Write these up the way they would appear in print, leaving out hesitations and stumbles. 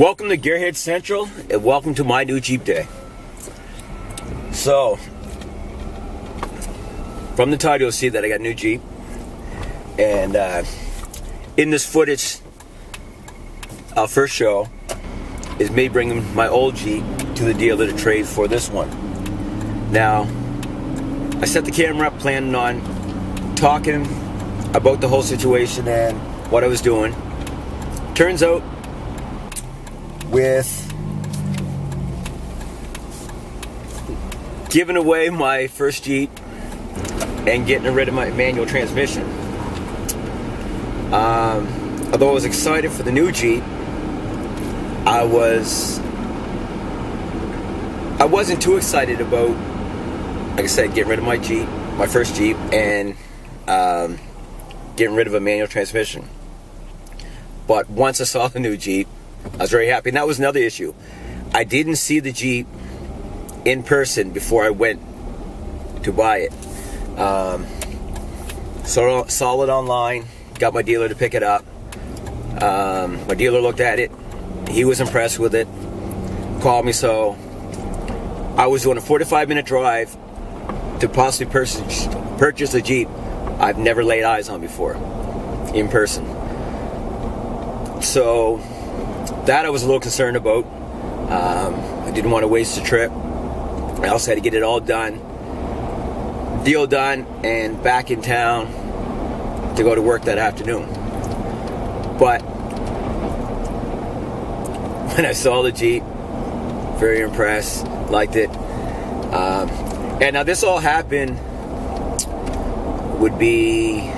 Welcome to Gearhead Central, and welcome to my new Jeep day. So, from the title you'll see that I got a new Jeep, and in this footage I'll first show is me bringing my old Jeep to the dealer to trade for this one. Now, I set the camera up planning on talking about the whole situation and what I was doing. Turns out, with giving away my first Jeep and getting rid of my manual transmission, although I was excited for the new Jeep, I wasn't too excited about, like I said, getting rid of my Jeep, my first Jeep, and getting rid of a manual transmission. But once I saw the new Jeep, I was very happy. And that was another issue. I didn't see the Jeep in person before I went to buy it. So saw it online, got my dealer to pick it up. My dealer looked at it. He was impressed with it. Called me, so I was doing a 45-minute drive to possibly purchase a Jeep I've never laid eyes on before in person. So that I was a little concerned about. I didn't want to waste the trip. I also had to get it all done, deal done, and back in town to go to work that afternoon. But when I saw the Jeep, very impressed, liked it. And now this all happened, would be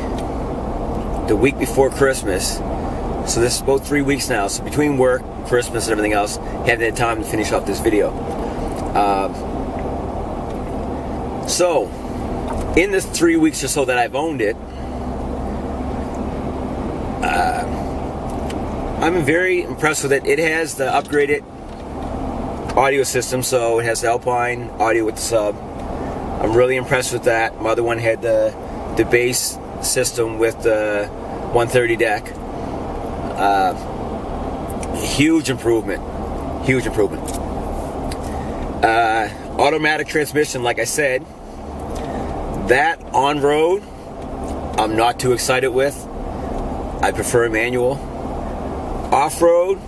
the week before Christmas. So this is about 3 weeks now. So between work, Christmas, and everything else, haven't had time to finish off this video. So in the 3 weeks or so that I've owned it, I'm very impressed with it. It has the upgraded audio system, so it has the Alpine audio with the sub. I'm really impressed with that. My other one had the bass system with the 130 deck. Huge improvement. Automatic transmission, like I said, that on road I'm not too excited with. I prefer manual. Off road,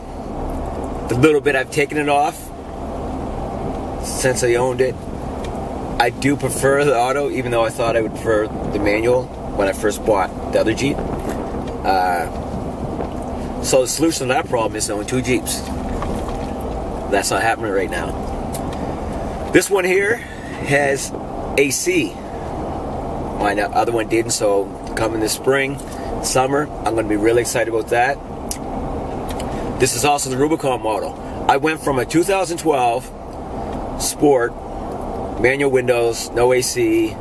the little bit I've taken it off since I owned it, I do prefer the auto, even though I thought I would prefer the manual when I first bought the other Jeep. So the solution to that problem is owning two Jeeps. That's not happening right now. This one here has AC. My other one didn't, so coming this spring, summer, I'm going to be really excited about that. This is also the Rubicon model. I went from a 2012 Sport, manual windows, no AC,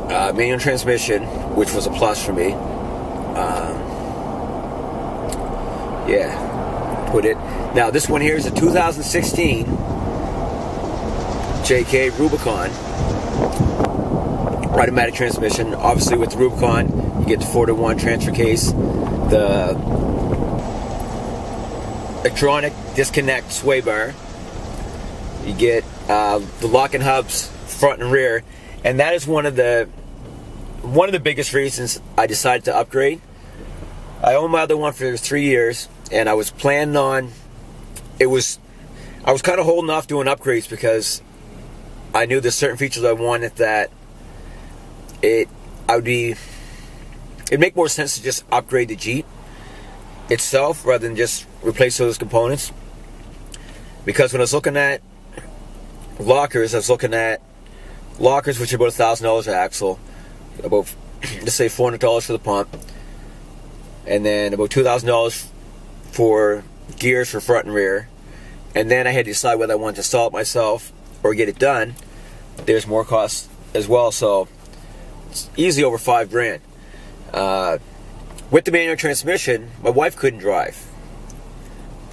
manual transmission, which was a plus for me. Put it. Now this one here is a 2016 JK Rubicon, automatic transmission. Obviously with the Rubicon, you get the 4-to-1 transfer case, the electronic disconnect sway bar. You get the locking hubs front and rear, and that is one of the biggest reasons I decided to upgrade. I owned my other one for 3 years, and I was planning on, I was kind of holding off doing upgrades because I knew there's certain features I wanted that it'd make more sense to just upgrade the Jeep itself rather than just replace those components. Because when I was looking at lockers, I was looking at lockers which are about $1,000 an axle, about, let's say, $400 for the pump, and then about $2,000 for gears for front and rear. And then I had to decide whether I wanted to install it myself or get it done. There's more costs as well, so it's easily over $5,000. With the manual transmission, my wife couldn't drive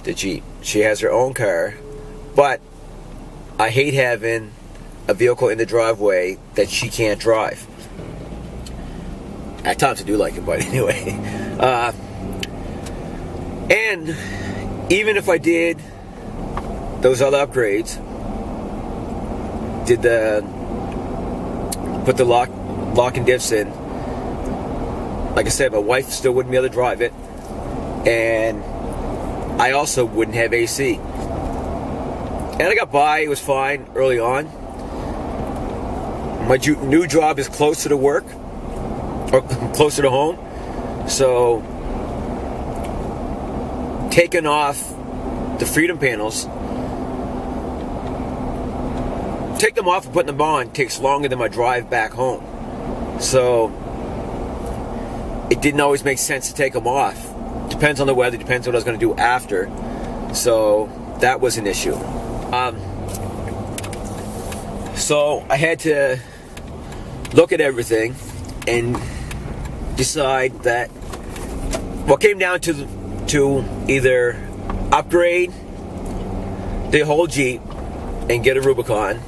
the Jeep. She has her own car, but I hate having a vehicle in the driveway that she can't drive. At times I do like it, but anyway. And even if I did those other upgrades, put the lock and diffs in, like I said, my wife still wouldn't be able to drive it, and I also wouldn't have AC. And I got by, it was fine early on. My new job is closer to work, or closer to home, so taking off the Freedom panels, take them off and putting them on takes longer than my drive back home. So it didn't always make sense to take them off. Depends on the weather, depends on what I was going to do after. So that was an issue. So I had to look at everything and decide that what came down to either upgrade the whole Jeep and get a Rubicon,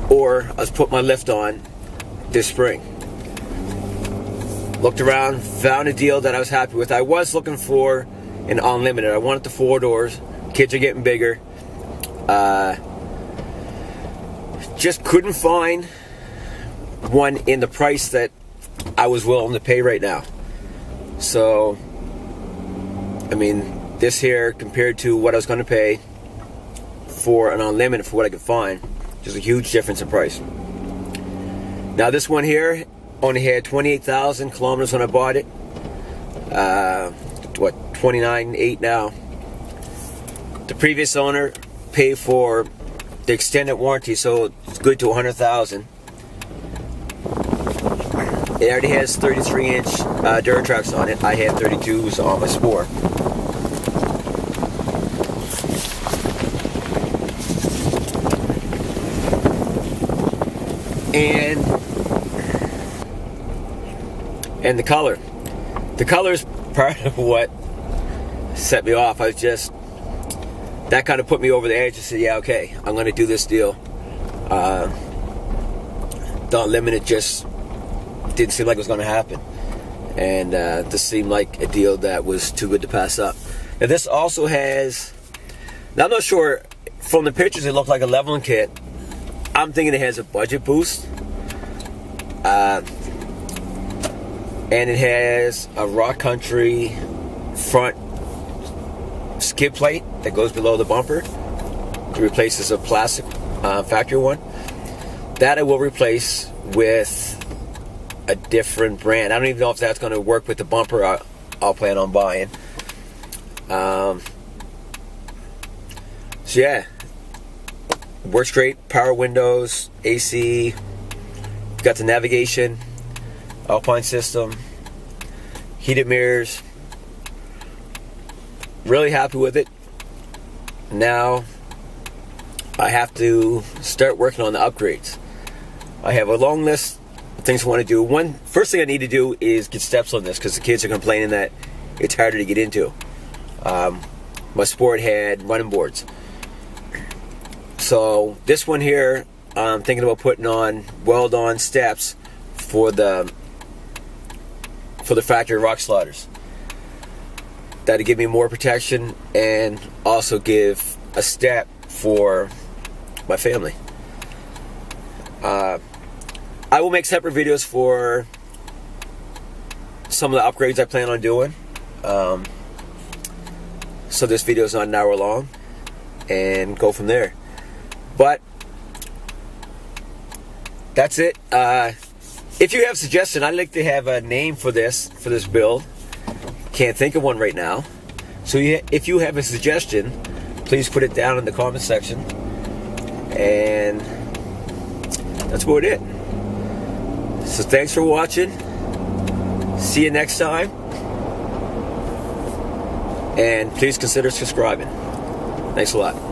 or I was put my lift on this spring. Looked around, found a deal that I was happy with. I was looking for an unlimited. I wanted the 4 doors. Kids are getting bigger. Just couldn't find one in the price that I was willing to pay right now. So, I mean, this here compared to what I was going to pay for an unlimited, for what I could find, just a huge difference in price. Now this one here only had 28,000 kilometers when I bought it. 29.8 now. The previous owner paid for the extended warranty, so it's good to 100,000. It already has 33-inch Duratrax on it. I have 32s on my Sport. And the color. The color's part of what set me off. I was just, that kind of put me over the edge and said, yeah, okay, I'm going to do this deal. The Unlimited just didn't seem like it was going to happen. And this seemed like a deal that was too good to pass up. Now this also has, now I'm not sure, from the pictures it looked like a leveling kit. I'm thinking it has a budget boost. And it has a Rock Country front skid plate that goes below the bumper. It replaces a plastic factory one. That I will replace with a different brand. I don't even know if that's going to work with the bumper I'll plan on buying. So yeah, works great. Power windows, AC, got the navigation, Alpine system, heated mirrors. Really happy with it. Now I have to start working on the upgrades. I have a long list of things I want to do. First thing I need to do is get steps on this, because the kids are complaining that it's harder to get into. My Sport had running boards. So this one here, I'm thinking about putting on weld-on steps for the factory rock sliders. That'll give me more protection and also give a step for my family. I will make separate videos for some of the upgrades I plan on doing. So this video is not an hour long, and go from there. But that's it. If you have suggestions, I'd like to have a name for this build. Can't think of one right now. So if you have a suggestion, please put it down in the comment section. And that's about it. So thanks for watching. See you next time. And please consider subscribing. Thanks a lot.